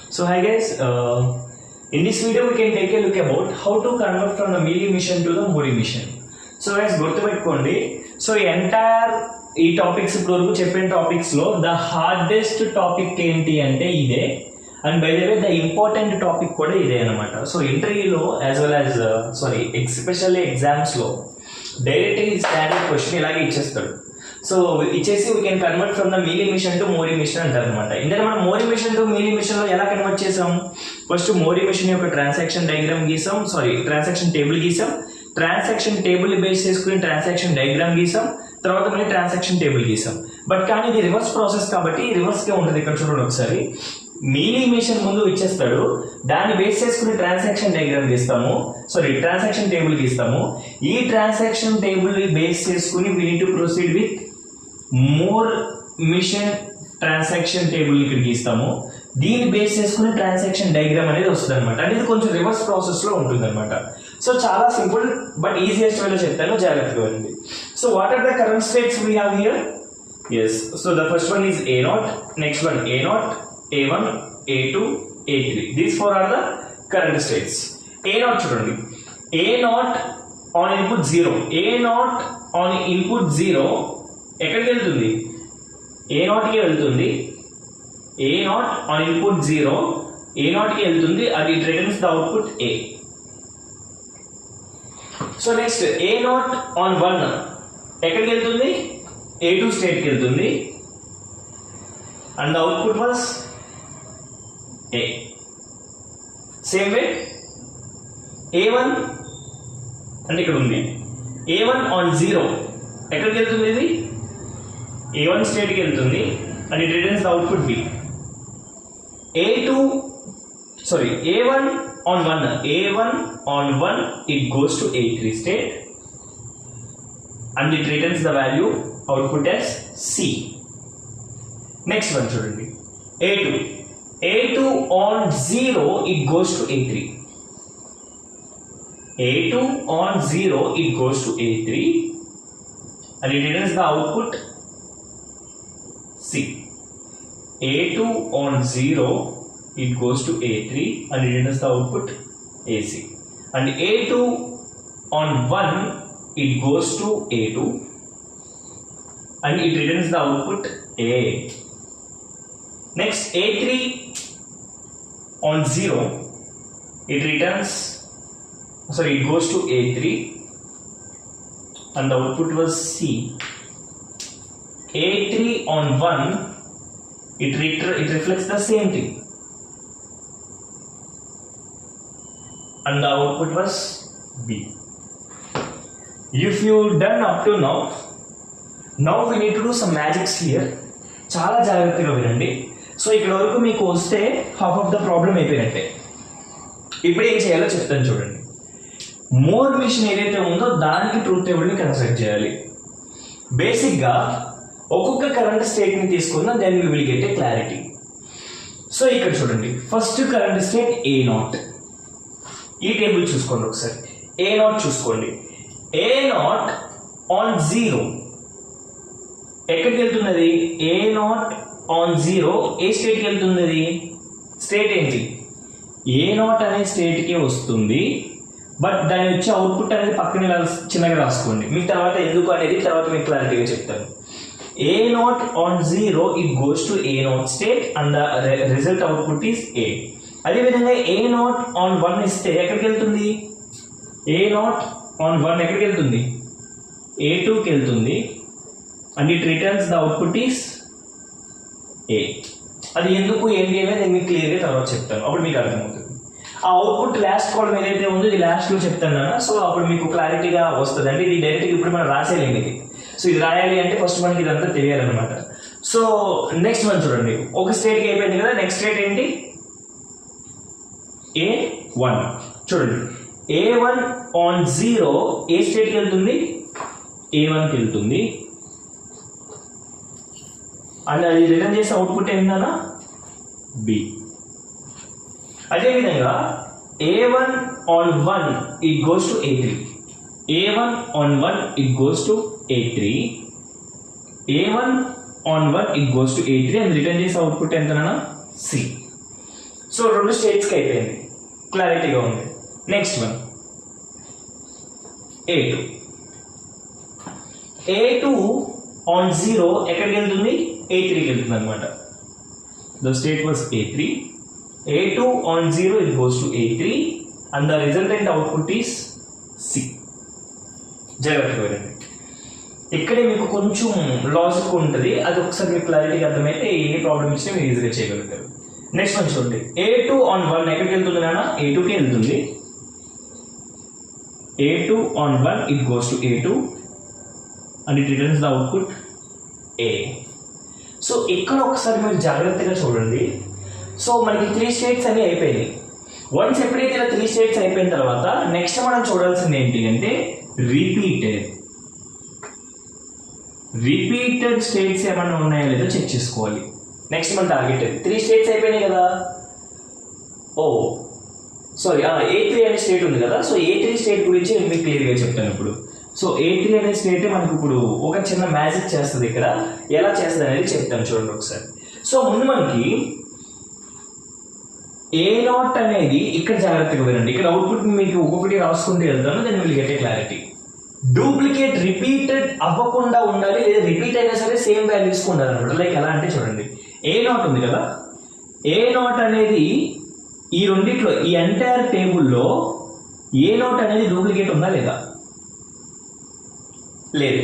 So hi guys, in this video we can take a look about how to convert from the Mealy mission to the Mori mission. So guys, గుర్తుపెట్టుకోండి. So ఈ topics ఇప్పుడు వరకు చెప్పిన topics లో the hardest topic ఏంటి అంటే ఇదే, and by the way the important topic కూడా ఇదే అనమాట. సో ఇంటర్వ్యూలో as well as especially exams లో డైరెక్ట్ స్టాండర్డ్ క్వశ్చన్ ఇలాగే ఇచ్చేస్తాడు. సో ఇచ్చేసి we can convert from the Mealy machine to Moore machine అంటారు అనమాట. ఎందుకంటే మనం Moore machine to Mealy machine లో ఎలా కన్వర్ట్ చేసాం? ఫస్ట్ మోరీ మిషన్ యొక్క ట్రాన్సాక్షన్ డయాగ్రామ్ గీసాం, ట్రాన్సాక్షన్ టేబుల్ గీసాం, ట్రాన్సాక్షన్ టేబుల్ బేస్ చేసుకుని ట్రాన్సాక్షన్ డయాగ్రామ్ గీసాం, తర్వాత మళ్ళీ ట్రాన్సాక్షన్ టేబుల్ గీసాం. బట్ కానీ ఇది రివర్స్ ప్రాసెస్ కాబట్టి రివర్స్గా ఉంటుంది. ఇక్కడ చూడండి ఒకసారి, మీలీ మిషన్ ముందు ఇచ్చేస్తాడు, దాన్ని బేస్ చేసుకుని ట్రాన్సాక్షన్ డయాగ్రామ్ గీస్తాము, ట్రాన్సాక్షన్ టేబుల్ గీస్తాము. ఈ ట్రాన్సాక్షన్ టేబుల్ బేస్ చేసుకుని we need to proceed with Moore machine transaction table ఇక్కడ గీస్తాము. దీన్ని బేస్ చేసుకుని ట్రాన్సాక్షన్ డయాగ్రామ్ అనేది వస్తుంది అనమాట. అంటే ఇది కొంచెం రివర్స్ ప్రాసెస్ లో ఉంటుంది అనమాట. సో చాలా సింపుల్ బట్ ఈజియెస్ట్ వేలో చెప్తాను, జాగ్రత్తగా ఉంది. So what are the current states we have here? Yes, so the first one is A0, next one A0, A1, A2, A3. These four are the current states. A0 చూడండి, A0 on input 0, A0 on input 0 ఎక్కడికి వెళ్తుంది? A0కి వెళ్తుంది. A0 on input 0 A0కి వెళ్తుంది, అది it returns the output A. So next A0 on 1 ఎక్కడికి వెళ్తుంది? A2 స్టేట్కి వెళ్తుంది, and the output was A. Same way A1 అంటే ఇక్కడ ఉంది, A1 on 0 ఎక్కడికి వెళ్తుంది? ఇది A1 స్టేట్కి వెళ్తుంది, and it returns the output B. A1 on 1 it goes to A3 state, and it returns the value output as C. Next one చూడండి, A2 on 0 it goes to A3. A2 on 0 it goes to A3, and it returns the output C. A2 on 0 it goes to A3, and it returns the output AC. And A2 on 1 it goes to A2, and it returns the output A. Next A3 on 0 it goes to A3, and the output was C. A3 on 1 it reflects the same thing, and the output was B. If you done up to now we need to do some magics here. చాలా జాగ్రత్తగా వినండి. So ఇక్కడ వరకు మీకు వస్తే half of the problem అయిపోయినట్టే. ఇప్పుడు ఏం చేయాలో చెప్తాను చూడండి. మోర్ మిషన్ ఏదైతే ఉందో దానికి ట్రూత్ టేబుల్ని కన్స్ట్రక్ట్ చేయాలి. బేసిక్గా ఒక్కొక్క కరెంట్ స్టేట్ని తీసుకున్నా then we will get a clarity. So ఇక్కడ చూడండి, ఫస్ట్ కరెంట్ స్టేట్ A0. ఈ టేబుల్ చూసుకోండి ఒకసారి, A0 చూసుకోండి. A0 on 0 ఎక్కడికి వెళ్తున్నది? A0 on 0 ఏ స్టేట్కి వెళ్తుంది? స్టేట్ ఏంటి? A0 అనే స్టేట్కి వస్తుంది, బట్ దాని వచ్చే అవుట్పుట్ అనేది పక్కన చిన్నగా రాసుకోండి. మీకు తర్వాత ఎందుకు అనేది తర్వాత మీకు క్లారిటీగా చెప్తాను. A0 on 0 it goes to A0 state, and the result output is A. అదేవిధంగా A0 on 1 ఇస్తే ఎక్కడికి వెళ్తుంది? A0 on 1 ఎక్కడికి వెళ్తుంది? A2కి వెళ్తుంది, and it returns the output is A. అది ఎందుకు ఏంటి అనేది నేను మీకు క్లియర్గా తర్వాత చెప్తాను, అప్పుడు మీకు అర్థమవుతుంది. ఆ అవుట్పుట్ లాస్ట్ కాలం ఏదైతే ఉందో ఇది లాస్ట్లో చెప్తాను కదా, సో అప్పుడు మీకు క్లారిటీగా వస్తుంది. అంటే ఇది డైరెక్ట్గా ఇప్పుడు మనం రాసేయలేము ఇది. సో ఇది రాయాలి అంటే ఫస్ట్ మనకి ఇదంతా తెలియాలన్నమాట. సో నెక్స్ట్ వన్ చూడండి, ఒక స్టేట్కి అయిపోయింది కదా, నెక్స్ట్ స్టేట్ ఏంటి? A1 చూడండి, A1 on 0 ఏ స్టేట్కి వెళ్తుంది? A1కి వెళ్తుంది, అండ్ అది రిటర్న్ చేసే అవుట్పుట్ ఏంటన్నా? B. అదేవిధంగా A1 on 1 it goes to A3. A1 on 1 it goes to A3. A1 on 1 it goes to A3, and return చేసే అవుట్పుట్ ఎంతనా? C. సో 2 స్టేట్స్కి అయిపోయింది, క్లారిటీగా ఉంది. నెక్స్ట్ వన్ A2 ఆన్ 0 ఎక్కడికి వెళ్తుంది, A3కి వెళ్తుంది అనమాట. The state was A3. A2 on 0 it goes to A3 and the resultant output is C. జాగ్రత్తగా వినండి, ఇక్కడే మీకు కొంచెం లాజిక్ ఉంటుంది, అది ఒకసారి మీకు క్లారిటీగా అర్థమైతే ఏ ప్రాబ్లమ్ ఇచ్చినా మీరు ఈజీగా చేయగలుగుతారు. నెక్స్ట్ వన్ చూడండి, A2 ఆన్ 1 ఎక్కడికి వెళ్తుంది నాన్న, A2కి వెళ్తుంది. A2 on 1 it goes to A2 and it returns the output A. So ఇక్కడ ఒకసారి మీరు జాగ్రత్తగా చూడండి. సో మనకి 3 స్టేట్స్ అన్ని అయిపోయినాయి. వన్స్ ఎప్పుడైతే ఇలా 3 స్టేట్స్ అయిపోయిన తర్వాత నెక్స్ట్ మనం చూడాల్సింది ఏంటి అంటే రిపీటెడ్ స్టేట్స్ ఏమన్నా ఉన్నాయో లేదో చెక్ చేసుకోవాలి. నెక్స్ట్ మన టార్గెట్ 3 స్టేట్స్ అయిపోయినాయి కదా. సారీ, A3 అనే స్టేట్ ఉంది కదా. సో A3 స్టేట్ గురించి నేను మీకు క్లియర్గా చెప్తాను ఇప్పుడు. సో A3 అనే స్టేట్ మనకు ఇప్పుడు ఒక చిన్న మ్యాజిక్ చేస్తుంది. ఇక్కడ ఎలా చేస్తుంది అనేది చెప్తాను చూడండి ఒకసారి. సో ముందు మనకి A0 అనేది ఇక్కడ జాగ్రత్తగా వినండి, ఇక్కడ అవుట్పుట్ మీకు ఒక్కొక్కటి రాసుకుంటూ వెళ్తాను, దాన్ని will get a clarity. Duplicate repeated అవ్వకుండా ఉండాలి, లేదా రిపీట్ అయినా సరే సేమ్ వాల్యూస్ ఉండాలి అనమాట. లైక్ ఎలా అంటే చూడండి, A0 ఉంది కదా, A0 అనేది ఈ రెండిట్లో ఈ ఎంటైర్ టేబుల్లో A0 అనేది డూప్లికేట్ ఉందా లేదా, లేదు.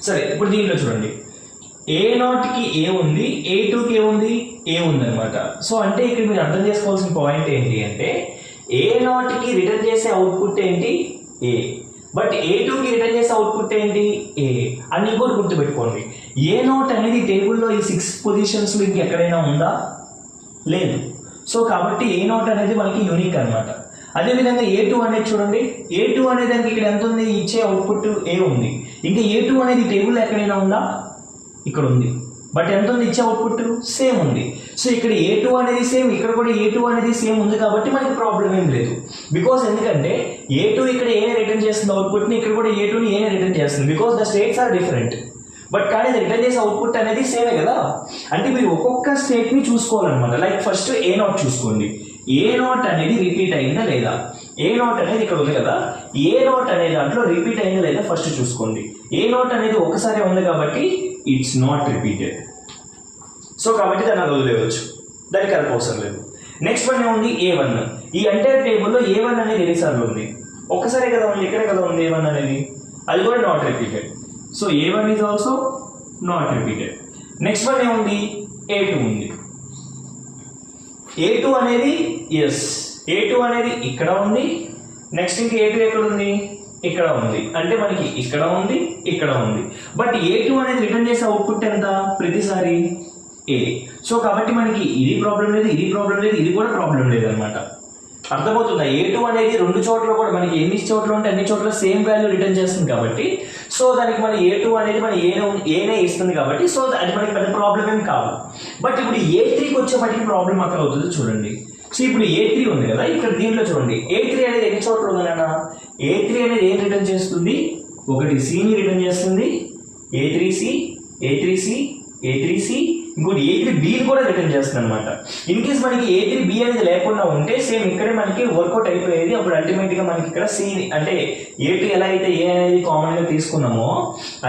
సరే, ఇప్పుడు దీంట్లో చూడండి, A0కి A ఉంది, A2కి ఏ ఉంది, A ఉంది అనమాట. సో అంటే ఇక్కడ మీరు అర్థం చేసుకోవాల్సిన పాయింట్ ఏంటి అంటే A0కి రిటర్న్ చేసే అవుట్పుట్ ఏంటి, A, బట్ A2కి రిటర్న్ చేసే అవుట్పుట్ ఏంటి, A అని ఇంకోటి గుర్తుపెట్టుకోండి. A0 అనేది టేబుల్లో ఈ 6 పొజిషన్స్లో ఇంకెక్కడైనా ఉందా, లేదు. సో కాబట్టి A0 అనేది మనకి యూనిక్ అనమాట. అదేవిధంగా A2 అనేది చూడండి, A2 అనే దానికి ఇక్కడ ఎంత ఉంది, ఇచ్చే అవుట్పుట్ A ఉంది. ఇంకా A2 అనేది టేబుల్లో ఎక్కడైనా ఉందా, ఇక్కడ ఉంది, బట్ ఎంత ఉంది, ఇచ్చే అవుట్పుట్ సేమ్ ఉంది. సో ఇక్కడ A2 అనేది సేమ్, ఇక్కడ కూడా A2 అనేది సేమ్ ఉంది కాబట్టి మనకి ప్రాబ్లం ఏం లేదు. బికాస్ ఎందుకంటే A2 ఇక్కడ ఏనే రిటర్న్ చేస్తుంది అవుట్పుట్ని, ఇక్కడ కూడా A2ని ఏనే రిటర్న్ చేస్తుంది. Because the states are different, but కానీ రిటర్న్ చేసే అవుట్పుట్ అనేది సేమే కదా. అంటే మీరు ఒక్కొక్క స్టేట్ని చూసుకోవాలన్నమాట. లైక్ ఫస్ట్ A0 చూసుకోండి, A0 అనేది రిపీట్ అయిందా లేదా. A0 అనేది ఇక్కడ ఉంది కదా, A0 అనే దాంట్లో రిపీట్ అయిందా లేదా ఫస్ట్ చూసుకోండి. A0 అనేది ఒకసారి ఉంది కాబట్టి ఇట్స్ నాట్ రిపీటెడ్. సో కాబట్టి దాన్ని అది వదిలేయవచ్చు, దానికి కరెక్ట్ అవసరం లేదు. నెక్స్ట్ వన్ ఏముంది, A1. ఈ ఎంటైర్ టేబుల్లో A1 అనేది ఎన్నిసార్లు ఉంది, ఒక్కసారి కదా ఉంది, ఇక్కడ కదా ఉంది A1 అనేది, అది కూడా not repeated. So A1 is also not repeated. Next one ఏముంది, A2 ఉంది. A2 అనేది ఎస్, A2 అనేది ఇక్కడ ఉంది. నెక్స్ట్ ఇంకా A2 ఎక్కడ ఉంది, ఇక్కడ ఉంది. అంటే మనకి ఇక్కడ ఉంది, ఇక్కడ ఉంది. బట్ A2 అనేది రిటర్న్ చేసే అవుట్పుట్ ఎంత, ప్రతిసారి A. సో కాబట్టి మనకి ఇది ప్రాబ్లం లేదు, ఇది ప్రాబ్లం లేదు, ఇది కూడా ప్రాబ్లం లేదు అనమాట. అర్థమవుతుందా. A2 అనేది 2 చోట్ల కూడా మనకి ఎన్ని చోట్ల ఉంటే అన్ని చోట్ల సేమ్ వాల్యూ రిటర్న్ చేస్తుంది కాబట్టి, సో దానికి మన A2 అనేది మన ఏనే ఇస్తుంది కాబట్టి, సో అది మనకి పెద్ద ప్రాబ్లం ఏం కాదు. బట్ ఇప్పుడు A3కి వచ్చేప్పటికి ప్రాబ్లం అక్కడ అవుతుంది చూడండి. సో ఇప్పుడు A3 ఉంది కదా, ఇక్కడ దీంట్లో చూడండి A3 అనేది ఎన్ని చోట్ల ఉందన్నా, A3 అనేది ఏం రిటర్న్ చేస్తుంది, ఒకటి Cని రిటర్న్ చేస్తుంది, A3C, A3C, A3C, ఇంకోటి A3Bని కూడా రిటర్న్ చేస్తుంది అనమాట. ఇన్ కేస్ మనకి A3B అనేది లేకుండా ఉంటే సేమ్ ఇక్కడే మనకి వర్కౌట్ అయిపోయేది. అప్పుడు అల్టిమేట్గా మనకి ఇక్కడ C అంటే A2 ఎలా అయితే A అనేది కామన్గా తీసుకున్నామో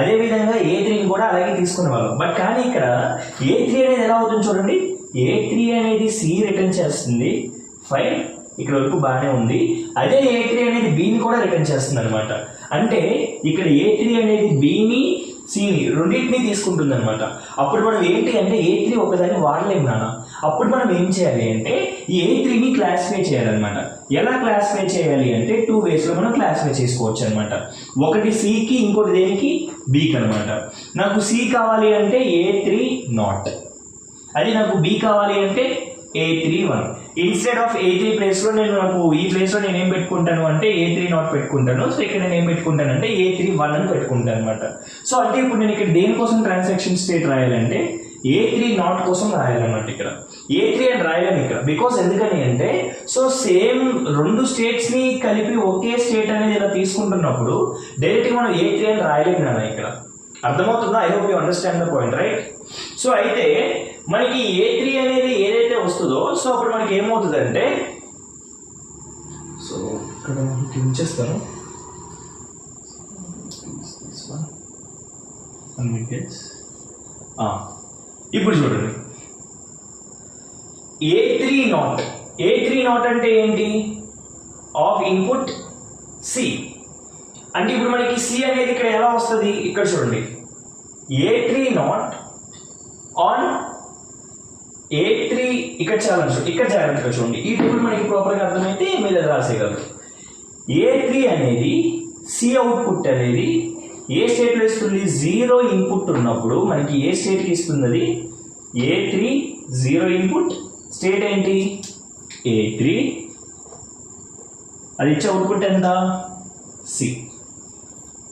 అదే విధంగా A3ని కూడా అలాగే తీసుకునే వాళ్ళం. బట్ కానీ ఇక్కడ A3 అనేది ఎలా అవుతుంది చూడండి, A3 అనేది C రిటర్న్ చేస్తుంది, ఫైన్, ఇక్కడ వరకు బాగానే ఉంది. అదే A3 అనేది Bని కూడా రిటర్న్ చేస్తుంది అనమాట. అంటే ఇక్కడ A3 అనేది Bని Cని రెండింటిని తీసుకుంటుంది అనమాట. అప్పుడు మనం ఏంటి అంటే A3 ఒకదాన్ని వాడలేము నాన్న. అప్పుడు మనం ఏం చేయాలి అంటే ఈ A3ని క్లాసిఫై చేయాలన్నమాట. ఎలా క్లాసిఫై చేయాలి అంటే 2 వేస్లో మనం క్లాసిఫై చేసుకోవచ్చు అనమాట. ఒకటి Cకి, ఇంకోటి దేనికి, Bకి అనమాట. నాకు C కావాలి అంటే A3 నాట్, అది నాకు B కావాలి అంటే A3 1. ఇన్స్టెడ్ ఆఫ్ A3 ప్లేస్లో నాకు ఈ ప్లేస్లో నేను ఏం పెట్టుకుంటాను అంటే A3 నాట్ పెట్టుకుంటాను. సో ఇక్కడ నేను ఏం పెట్టుకుంటాను అంటే A3 1 అని పెట్టుకుంటాను అనమాట. సో అంటే ఇప్పుడు నేను ఇక్కడ దేనికోసం ట్రాన్సాక్షన్ స్టేట్ రాయాలంటే A3 నాట్ కోసం రాయాలన్నమాట. ఇక్కడ A3 అని రాయలేము ఇక్కడ, బికాస్ ఎందుకని అంటే సో సేమ్ 2 స్టేట్స్ని కలిపి ఒకే స్టేట్ అనేది ఇలా తీసుకుంటున్నప్పుడు డైరెక్ట్గా మనం A3 అని రాయలేము నాన్న. ఇక్కడ అర్థమవుతుందా? I hope you understand the point, right? So అయితే మనకి A3 అనేది ఏదైతే వస్తుందో సో అప్పుడు మనకి ఏమవుతుంది అంటే, సో ఇక్కడ ఉంచేస్తాను, ఇప్పుడు చూడండి A3 నాట్ అంటే ఏంటి? Of input C. అంటే ఇప్పుడు మనకి C అనేది ఇక్కడ ఎలా వస్తుంది? ఇక్కడ చూడండి, A3 నాట్ ఆన్ A3 ఇక్కడ జాగ్రత్తగా చూడండి. ఈ టేబుల్ మనకి ప్రాపర్గా అర్థమైతే మీరు అది రాసేయగలరు. A3 అనేది C అవుట్పుట్ అనేది ఏ స్టేట్లో ఇస్తుంది? 0 ఇన్పుట్ ఉన్నప్పుడు మనకి ఏ స్టేట్కి ఇస్తుంది? అది A3 0 ఇన్పుట్ స్టేట్ ఏంటి? A3. అది ఇచ్చే అవుట్పుట్ ఎంత? C.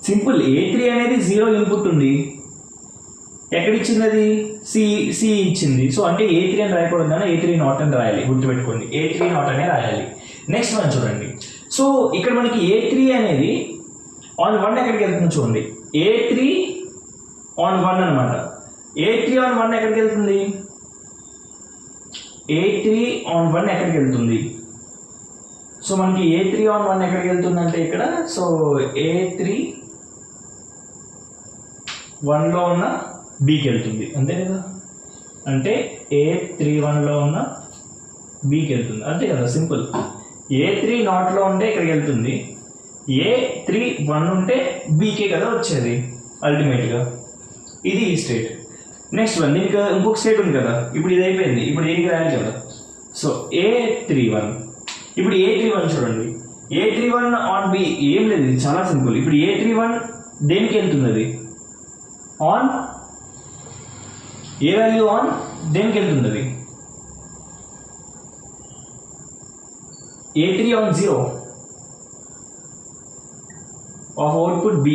సింపుల్. A3 అనేది 0 ఇన్పుట్ ఉంది, ఎక్కడ ఇచ్చింది? అది C ఇచ్చింది. సో అంటే A3 అని రాయకూడదు కానీ A3 నాట్ అని రాయాలి, గుర్తుపెట్టుకోండి. A3 నాట్ అనే రాయాలి. నెక్స్ట్ మనం చూడండి, సో ఇక్కడ మనకి A3 అనేది ఆన్ 1 ఎక్కడికి వెళ్తుంది చూడండి. A3 ఆన్ 1 అనమాట. A3 ఆన్ 1 ఎక్కడికి వెళ్తుంది? A3 ఆన్ 1 ఎక్కడికి వెళ్తుంది? సో మనకి A3 ఆన్ 1 ఎక్కడికి వెళ్తుంది అంటే ఇక్కడ, సో A3 1లో ఉన్న Bకి వెళ్తుంది, అంతే కదా? అంటే A3 1లో ఉన్న Bకి వెళ్తుంది, అంతే కదా? సింపుల్. A3 నాట్లో ఉంటే ఇక్కడికి వెళ్తుంది, A3 1 ఉంటే Bకే కదా వచ్చేది అల్టిమేట్గా. ఇది ఈ స్టేట్. నెక్స్ట్ వన్, దీనికి ఇంకొక స్టేట్ ఉంది కదా. ఇప్పుడు ఇది అయిపోయింది, ఇప్పుడు దీనికి రాయాలి కదా. సో A31, ఇప్పుడు A31 చూడండి, A31 ఆన్ B ఏం లేదు, ఇది చాలా సింపుల్. ఇప్పుడు A31 దేనికి వెళ్తుంది? అది ఆన్ ఏ వాల్యూ? ఆన్ దేనికి వెళ్తుంది? అది A3 on 0 of output B.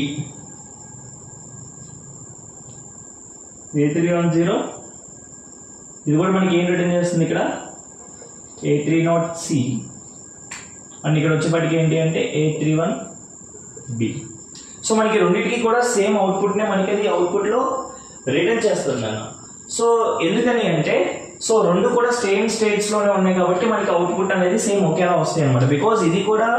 A3 on 0, ఇది కూడా మనకి ఏం రిటర్న్ చేస్తుంది ఇక్కడ? A3 not C. అండ్ ఇక్కడ వచ్చేప్పటికి ఏంటి అంటే A31 B. సో మనకి రెండింటికి కూడా సేమ్ అవుట్పుట్నే మనకి అది అవుట్పుట్లో రిటర్న్ చేస్తుంది అన్న. సో ఎందుకని అంటే, సో రెండు కూడా సేమ్ స్టేట్స్లోనే ఉన్నాయి కాబట్టి మనకి అవుట్పుట్ అనేది సేమ్ ఒకేలా వస్తాయి అనమాట. బికాజ్ ఇది కూడా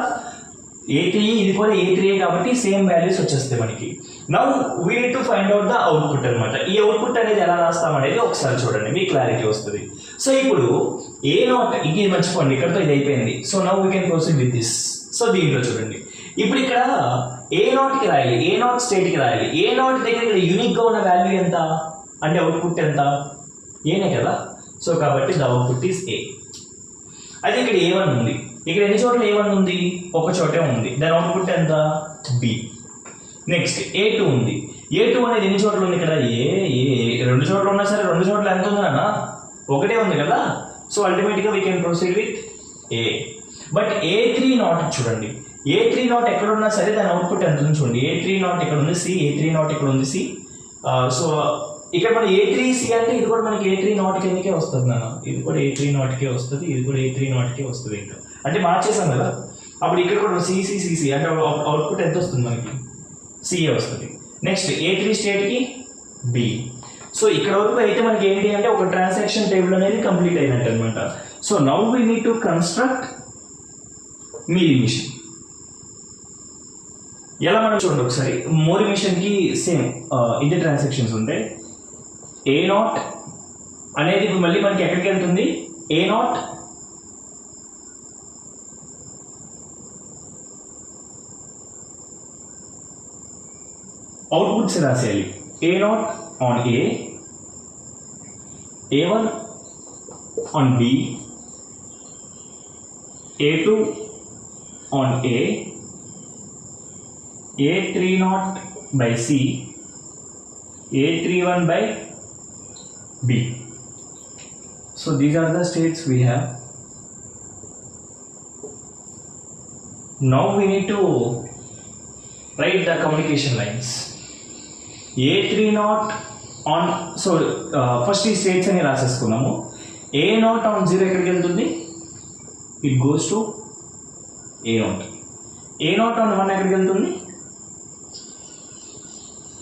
A3, ఇది కూడా A3 కాబట్టి సేమ్ వాల్యూస్ వచ్చేస్తాయి మనకి. Now we need to find out the output అనమాట. ఈ అవుట్పుట్ అనేది ఎలా రాస్తాం అనేది ఒకసారి చూడండి, మీకు క్లారిటీ వస్తుంది. సో ఇప్పుడు A0, ఇది మర్చిపోండి, ఇక్కడతో ఇది అయిపోయింది. So now we can proceed with this. So దీంట్లో చూడండి, ఇప్పుడు ఇక్కడ A0కి రాయాలి, A0 స్టేట్కి రాయాలి. A0 దగ్గర ఇక్కడ యూనిక్గా ఉన్న వాల్యూ ఎంత అంటే అవుట్పుట్ ఎంత? ఏనే కదా. సో కాబట్టి ద అవుట్పుట్ ఈస్ A. అయితే ఇక్కడ A1 ఉంది, ఇక్కడ ఎన్ని చోట్ల A1 ఉంది? ఒక చోటే ఉంది, దాని అవుట్పుట్ ఎంత? B. నెక్స్ట్ A2 ఉంది, A2 అనేది ఎన్ని చోట్ల ఉంది? ఇక్కడ రెండు చోట్ల ఉన్నా సరే రెండు చోట్ల ఎంత ఉంది అన్న? ఒకటే ఉంది కదా. సో అల్టిమేట్గా we can proceed with A. But A3 not చూడండి, A3 నాట్ ఎక్కడ ఉన్నా సరే దాని అవుట్పుట్ ఎంత ఉంది చూడండి. A3 నాట్ ఇక్కడ ఉంది C, A3 నాట్ ఇక్కడ ఉంది C. సో ఇక్కడ మన A3C అంటే ఇది కూడా మనకి A3 నాట్ కిందకే వస్తుంది నాన్న, ఇది కూడా A3 నాట్కే వస్తుంది, ఇది కూడా A3 నాట్కే వస్తుంది. ఇంకా అంటే మార్చేసాం కదా. అప్పుడు ఇక్కడ కూడా CC అంటే అవుట్పుట్ ఎంత వస్తుంది మనకి? CA వస్తుంది. నెక్స్ట్ A3 స్టేట్కి B. సో ఇక్కడ వరకు అయితే మనకి ఏంటి అంటే ఒక ట్రాన్సాక్షన్ టేబుల్ అనేది కంప్లీట్ అయినట్టు అనమాట. So now we need to construct Mealy machine. ఎలా మనం చూడండి ఒకసారి, మోరీ మిషన్కి సేమ్ ఇంటర్ ట్రాన్సాక్షన్స్ ఉంటాయి. A0 అనేది ఇప్పుడు మళ్ళీ మనకి ఎక్కడికి వెళ్తుంది? A0 అవుట్పుట్స్ రాసేయాలి. A0 on A, A1 on B, A2 on A, A30 by C, A31 by B. So these are the states we have. Now we need to write the communication lines. A30 on, so first ఈ states అని రాసేసుకున్నాము. A0 on 0 ఎక్కడికి వెళ్తుంది? It goes to A0. A0 on 1 ఎక్కడికి వెళ్తుంది?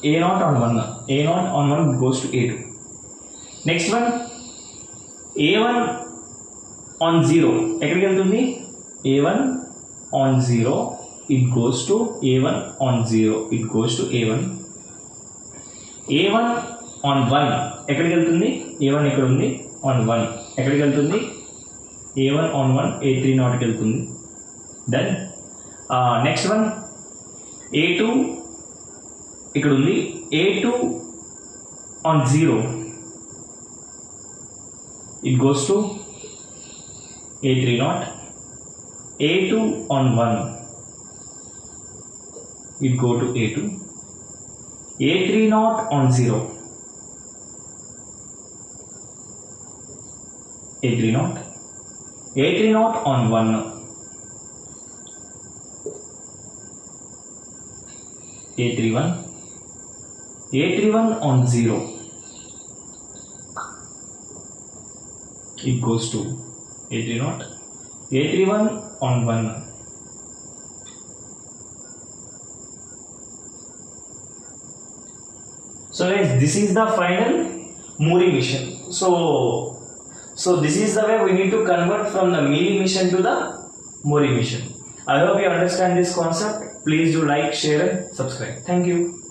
A0 on 1. A0 on 1 goes to A2. Next one, A1 on 0. ఎక్కడికి వెళ్తుంది? A1 on 0, it goes to A1 on 0, it goes to A1. A1 on 1 ఎక్కడికి వెళ్తుంది? A1 ఇక్కడ ఉంది, on 1 ఎక్కడికి వెళ్తుంది? A1 on 1 A3 నాట్కి వెళ్తుంది. దెన్ నెక్స్ట్ వన్ A2 ఇక్కడ ఉంది, A2 on 0, it goes to A3 naught. A2 on 1, it go to A2. A3 naught on 0, A3 naught. A3 naught on 1, A31. A31 on 0, it goes to A3 naught. A31 on 1. So guys, this is the final Muri mission. So this is the way we need to convert from the Mealy mission to the Muri mission. I hope you understand this concept. Please do like, share and subscribe. Thank you.